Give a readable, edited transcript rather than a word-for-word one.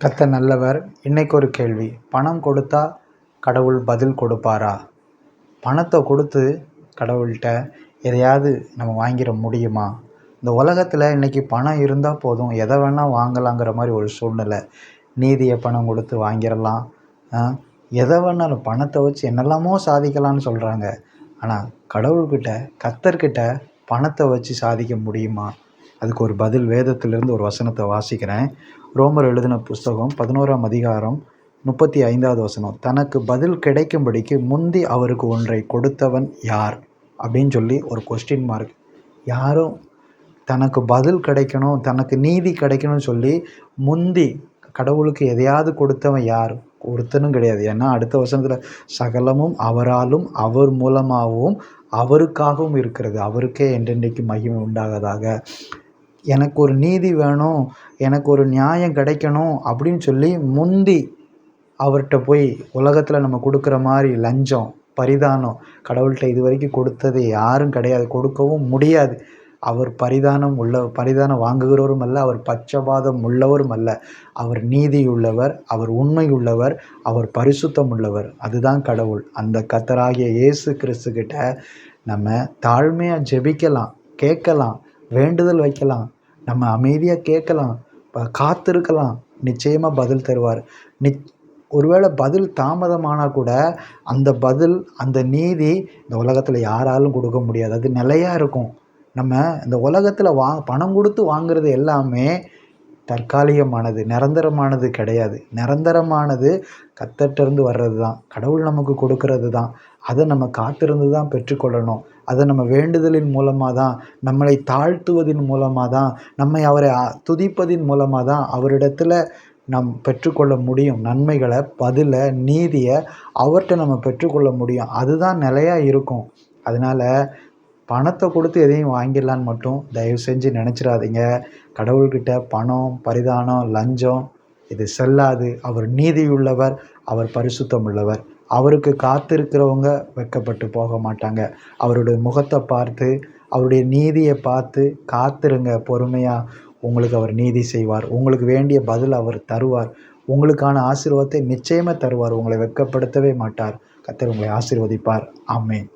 கர்த்தர் நல்லவர். இன்னைக்கு ஒரு கேள்வி. பணம் கொடுத்தா கடவுள் பதில் கொடுப்பாரா? பணத்தை கொடுத்து கடவுள்கிட்ட எதையாவது நம்ம வாங்கிட முடியுமா? இந்த உலகத்தில் இன்னைக்கு பணம் இருந்தால் போதும், எதை வேணால் வாங்கலாங்கிற மாதிரி ஒரு சூழ்நிலை. நீதியை பணம் கொடுத்து வாங்கிடலாம். எதை வேணாலும் பணத்தை வச்சு என்னெல்லாமோ சாதிக்கலாம்னு சொல்கிறாங்க. ஆனால் கடவுள்கிட்ட, கர்த்தர்கிட்ட பணத்தை வச்சு சாதிக்க முடியுமா? அதுக்கு ஒரு பதில் வேதத்திலிருந்து ஒரு வசனத்தை வாசிக்கிறேன். ரோமர் எழுதின புஸ்தகம் 11ஆம் அதிகாரம் 35வது வசனம். தனக்கு பதில் கிடைக்கும்படிக்கு முந்தி அவருக்கு ஒன்றை கொடுத்தவன் யார் அப்படின்னு சொல்லி ஒரு கொஸ்டின் மார்க். யாரும் தனக்கு பதில் கிடைக்கணும், தனக்கு நீதி கிடைக்கணும்னு சொல்லி முந்தி கடவுளுக்கு எதையாவது கொடுத்தவன் யார்? ஒருத்தனும் கிடையாது. ஏன்னா அடுத்த வசனத்தில் சகலமும் அவராலும் அவர் மூலமாகவும் அவருக்காகவும் இருக்கிறது, அவருக்கே என்றென்றைக்கு மகிமை உண்டாகதாக. எனக்கு ஒரு நீதி வேணும், எனக்கு ஒரு நியாயம் கிடைக்கணும் அப்படின்னு சொல்லி முந்தி அவர்கிட்ட போய் உலகத்தில் நம்ம கொடுக்குற மாதிரி லஞ்சம், பரிதானம் கடவுள்கிட்ட இது வரைக்கும் கொடுத்தது யாரும் கிடையாது, கொடுக்கவும் முடியாது. அவர் பரிதானம் வாங்குகிறவரும் அல்ல, அவர் பட்சபாதம் உள்ளவரும் அல்ல. அவர் நீதி உள்ளவர், அவர் உண்மை உள்ளவர், அவர் பரிசுத்தம் உள்ளவர். அதுதான் கடவுள். அந்த கர்த்தராகிய இயேசு கிறிஸ்துக்கிட்ட நம்ம தாழ்மையாக ஜெபிக்கலாம், கேட்கலாம், வேண்டுதல் வைக்கலாம், நம்ம அமைதியாக கேட்கலாம், காத்திருக்கலாம். நிச்சயமாக பதில் தருவார். ஒருவேளை பதில் தாமதமானால் கூட அந்த பதில், அந்த நீதி இந்த உலகத்தில் யாராலும் கொடுக்க முடியாது. அது நிலையாக இருக்கும். நம்ம இந்த உலகத்தில் பணம் கொடுத்து வாங்குறது எல்லாமே தற்காலிகமானது, நிரந்தரமானது கிடையாது. நிரந்தரமானது கர்த்தர்கிட்டருந்து வர்றது தான், கடவுள் நமக்கு கொடுக்கறது தான். அதை நம்ம காத்திருந்து தான் பெற்றுக்கொள்ளணும். அதை நம்ம வேண்டுதலின் மூலமாக தான், நம்மளை தாழ்த்துவதின் மூலமாக தான், நம்மை அவரை துதிப்பதின் மூலமாக தான் அவரிடத்துல நாம் பெற்றுக்கொள்ள முடியும். நன்மைகளை, பதிலை, நீதியை அவர்கிட்ட நம்ம பெற்றுக்கொள்ள முடியும். அதுதான் நிலையாக இருக்கும். அதனால் பணத்தை கொடுத்து எதையும் வாங்கிடலான்னு மட்டும் தயவு செஞ்சு நினச்சிடாதீங்க. கடவுள்கிட்ட பணம், பரிதானம், லஞ்சம் இது செல்லாது. அவர் நீதியுள்ளவர், அவர் பரிசுத்தம் உள்ளவர். அவருக்கு காத்திருக்கிறவங்க வெட்கப்பட்டு போக மாட்டாங்க. அவருடைய முகத்தை பார்த்து, அவருடைய நீதியை பார்த்து காத்திருங்க பொறுமையாக. உங்களுக்கு அவர் நீதி செய்வார். உங்களுக்கு வேண்டிய பதில் அவர் தருவார். உங்களுக்கான ஆசீர்வாதத்தை நிச்சயமாக தருவார். உங்களை வெட்கப்படுத்தவே மாட்டார். கர்த்தர் உங்களை ஆசீர்வதிப்பார். ஆமென்.